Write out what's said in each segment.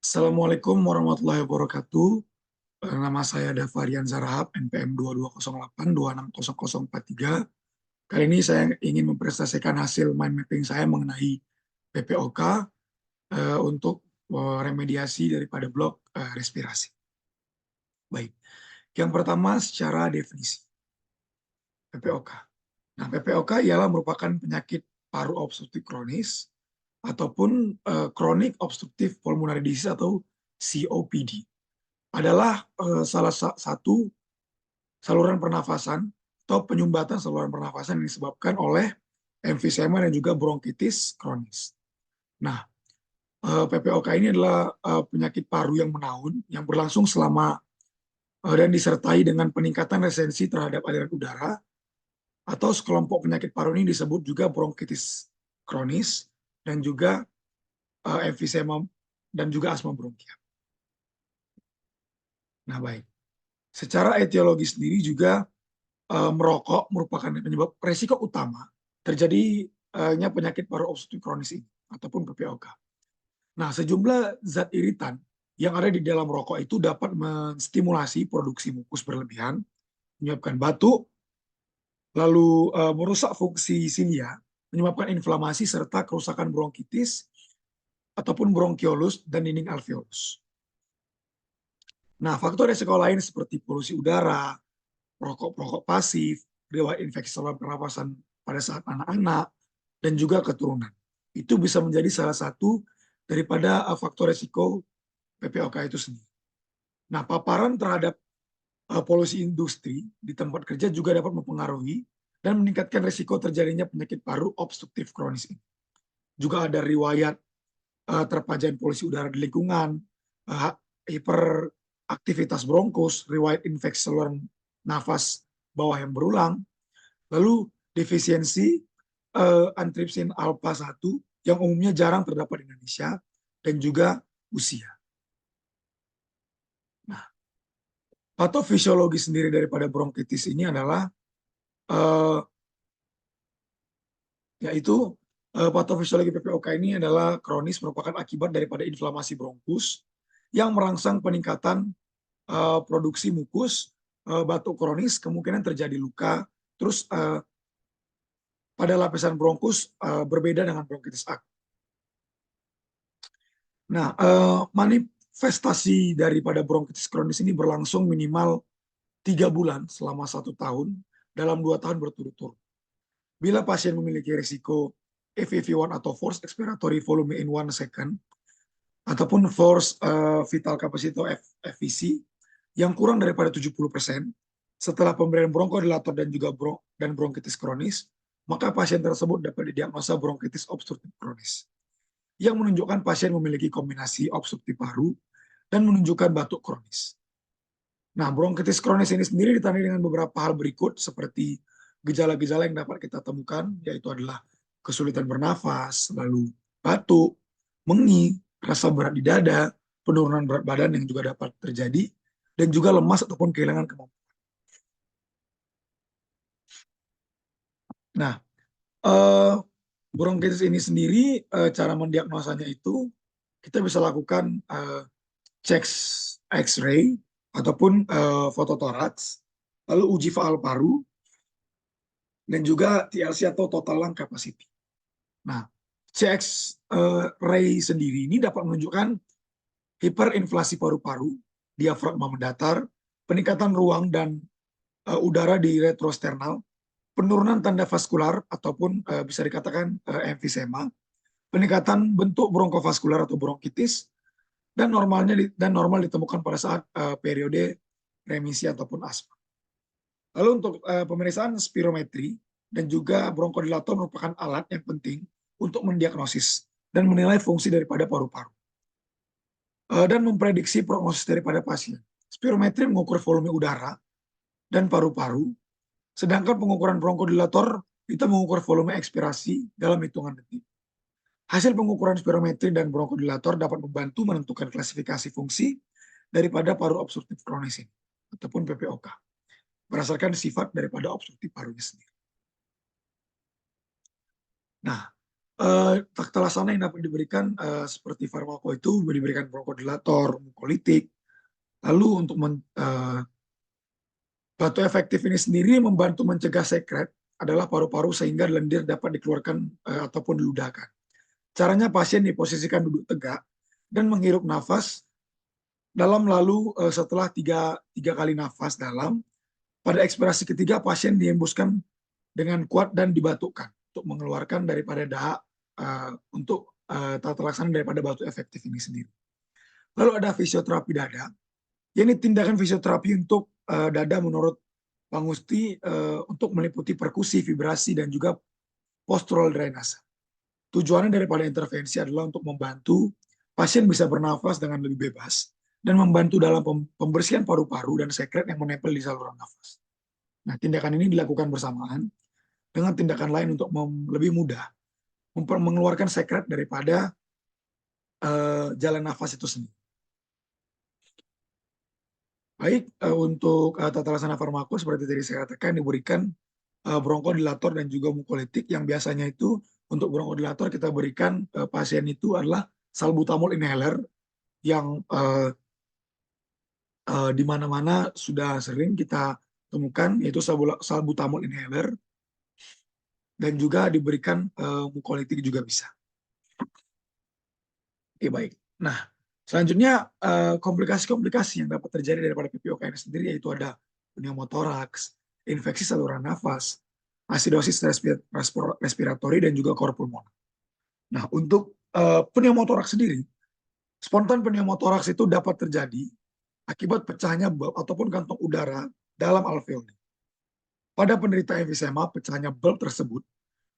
Assalamualaikum warahmatullahi wabarakatuh. Nama saya Davarian Zarahab, NPM 2208260043. Kali ini saya ingin mempresentasikan hasil mind mapping saya mengenai PPOK untuk remediasi daripada blok respirasi. Baik, yang pertama secara definisi PPOK. Nah, PPOK ialah merupakan penyakit paru obstruktif kronis ataupun chronic obstructive pulmonary disease atau COPD. Adalah salah satu saluran pernafasan atau penyumbatan saluran pernafasan yang disebabkan oleh emfisema dan juga bronkitis kronis. Nah, PPOK ini adalah penyakit paru yang menaun yang berlangsung selama dan disertai dengan peningkatan resistensi terhadap aliran udara, atau sekelompok penyakit paru ini disebut juga bronkitis kronis dan juga emfisema dan juga asma bronkial. Nah, baik. Secara etiologi sendiri juga merokok merupakan penyebab resiko utama terjadinya penyakit paru obstruktif kronis ini ataupun PPOK. Nah, sejumlah zat iritan yang ada di dalam rokok itu dapat menstimulasi produksi mukus berlebihan, menyebabkan batuk, lalu merusak fungsi silia, menyebabkan inflamasi serta kerusakan bronkitis ataupun bronkiolus dan dinding alveolus. Nah, faktor resiko lain seperti polusi udara, perokok pasif, riwayat infeksi saluran pernafasan pada saat anak-anak, dan juga keturunan. Itu bisa menjadi salah satu daripada faktor resiko PPOK itu sendiri. Nah, paparan terhadap polusi industri di tempat kerja juga dapat mempengaruhi dan meningkatkan risiko terjadinya penyakit paru obstruktif kronis ini. Juga ada riwayat terpajan polusi udara di lingkungan, hiperaktivitas bronkus, riwayat infeksi saluran nafas bawah yang berulang, lalu defisiensi antripsin alpha 1 yang umumnya jarang terdapat di Indonesia, dan juga usia. Nah, patofisiologi sendiri daripada bronkitis ini adalah yaitu patofisiologi PPOK ini adalah kronis, merupakan akibat daripada inflamasi bronkus yang merangsang peningkatan produksi mukus, batuk kronis, kemungkinan terjadi luka, terus pada lapisan bronkus berbeda dengan bronkitis akut. Nah, manifestasi daripada bronkitis kronis ini berlangsung minimal 3 bulan selama 1 tahun dalam 2 tahun berturut-turut. Bila pasien memiliki risiko FEV1 atau forced expiratory volume in 1 second ataupun forced vital capacity atau FVC yang kurang daripada 70% setelah pemberian bronkodilator dan juga bronkitis kronis, maka pasien tersebut dapat didiagnosa bronkitis obstruktif kronis yang menunjukkan pasien memiliki kombinasi obstruktif paru dan menunjukkan batuk kronis. Nah, bronkitis kronis ini sendiri ditandai dengan beberapa hal berikut seperti gejala-gejala yang dapat kita temukan, yaitu adalah kesulitan bernafas, lalu batuk, mengi, rasa berat di dada, penurunan berat badan yang juga dapat terjadi, dan juga lemas ataupun kehilangan kemampuan. Nah, bronkitis ini sendiri cara mendiagnosanya itu kita bisa lakukan cek X-ray ataupun fototoraks, lalu uji faal paru, dan juga TLC atau total lung capacity. Nah, CX-ray sendiri ini dapat menunjukkan hiperinflasi paru-paru, diafragma mendatar, peningkatan ruang dan udara di retrosternal, penurunan tanda vaskular ataupun bisa dikatakan emfisema, peningkatan bentuk bronkofaskular atau bronkitis, dan normal ditemukan pada saat periode remisi ataupun asma. Lalu untuk pemeriksaan spirometri dan juga bronkodilator merupakan alat yang penting untuk mendiagnosis dan menilai fungsi daripada paru-paru dan memprediksi prognosis daripada pasien. Spirometri mengukur volume udara dan paru-paru, sedangkan pengukuran bronkodilator kita mengukur volume ekspirasi dalam hitungan detik. Hasil pengukuran spirometri dan bronkodilator dapat membantu menentukan klasifikasi fungsi daripada paru obstruktif kronis ini ataupun PPOK berdasarkan sifat daripada obstruktif parunya sendiri. Nah, Tata laksana yang dapat diberikan seperti farmako itu diberikan bronkodilator, mukolitik. Lalu untuk batu efektif ini sendiri membantu mencegah sekret adalah paru-paru sehingga lendir dapat dikeluarkan ataupun diludahkan. Caranya pasien diposisikan duduk tegak dan menghirup nafas dalam, lalu setelah tiga kali nafas dalam, pada ekspirasi ketiga pasien dihembuskan dengan kuat dan dibatukkan untuk mengeluarkan daripada dahak untuk tata laksana daripada batu efektif ini sendiri. Lalu ada fisioterapi dada. Ini tindakan fisioterapi untuk dada menurut Pangusti untuk meliputi perkusi, vibrasi, dan juga postural drainase. Tujuannya daripada intervensi adalah untuk membantu pasien bisa bernafas dengan lebih bebas dan membantu dalam pembersihan paru-paru dan sekret yang menempel di saluran nafas. Nah, tindakan ini dilakukan bersamaan dengan tindakan lain untuk lebih mudah mengeluarkan sekret daripada jalan nafas itu sendiri. Baik, untuk tata laksana farmako seperti tadi saya katakan diberikan bronkodilator dan juga mukolitik, yang biasanya itu untuk bronkodilator kita berikan pasien itu adalah salbutamol inhaler yang di mana-mana sudah sering kita temukan, yaitu salbutamol inhaler, dan juga diberikan mukolitik juga bisa. Oke, baik. Nah, selanjutnya komplikasi-komplikasi yang dapat terjadi daripada PPOK ini sendiri yaitu ada pneumotoraks, infeksi saluran nafas, asidosis respiratori, dan juga kor pulmoner. Nah, untuk pneumotoraks sendiri, spontan pneumotoraks itu dapat terjadi akibat pecahnya bulb ataupun kantong udara dalam alveoli. Pada penderita emfisema, pecahnya bulb tersebut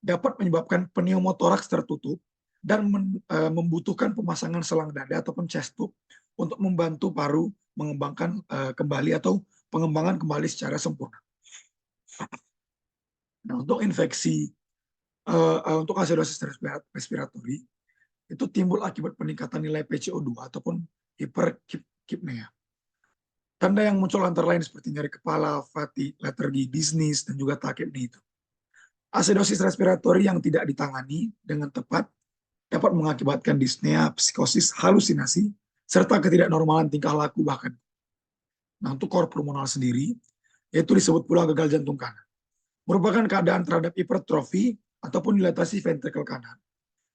dapat menyebabkan pneumotoraks tertutup dan membutuhkan pemasangan selang dada ataupun chest tube untuk membantu paru mengembangkan kembali atau pengembangan kembali secara sempurna. Nah, untuk infeksi, untuk asidosis respiratori, itu timbul akibat peningkatan nilai PCO2 ataupun hiperkipnea. Tanda yang muncul antara lain seperti nyeri kepala, fatigue, letargi, dizziness, dan juga takipnea itu. Asidosis respiratori yang tidak ditangani dengan tepat dapat mengakibatkan dyspnea, psikosis, halusinasi, serta ketidaknormalan tingkah laku bahkan. Nah, untuk kor pulmoner sendiri, yaitu disebut pula gagal jantung kanan, merupakan keadaan terhadap hipertrofi ataupun dilatasi ventrikel kanan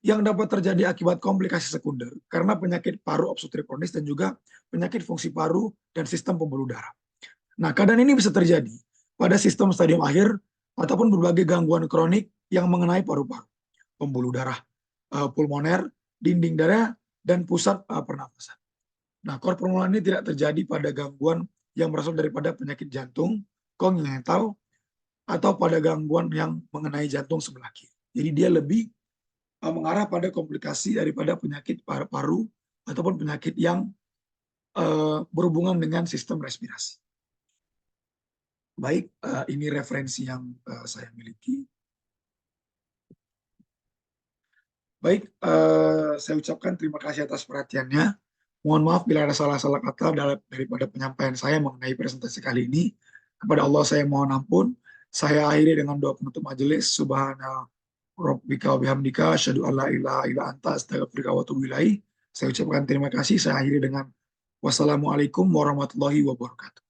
yang dapat terjadi akibat komplikasi sekunder karena penyakit paru obstruktif kronis dan juga penyakit fungsi paru dan sistem pembuluh darah. Nah, keadaan ini bisa terjadi pada sistem stadium akhir ataupun berbagai gangguan kronik yang mengenai paru-paru, pembuluh darah pulmoner, dinding darah, dan pusat pernafasan. Nah, kor pulmoner ini tidak terjadi pada gangguan yang berasal daripada penyakit jantung, kongenital, atau pada gangguan yang mengenai jantung sebelah kiri. Jadi dia lebih mengarah pada komplikasi daripada penyakit paru-paru ataupun penyakit yang berhubungan dengan sistem respirasi. Baik, ini referensi yang saya miliki. Baik, saya ucapkan terima kasih atas perhatiannya. Mohon maaf bila ada salah-salah kata daripada penyampaian saya mengenai presentasi kali ini. Kepada Allah saya mohon ampun. Saya akhiri dengan doa penutup majelis. Subhana rabbika wa bihamdika asyhadu an la ilaha illa anta astaghfiruka wa atubu ilaik. Saya ucapkan terima kasih. Saya akhiri dengan wassalamualaikum warahmatullahi wabarakatuh.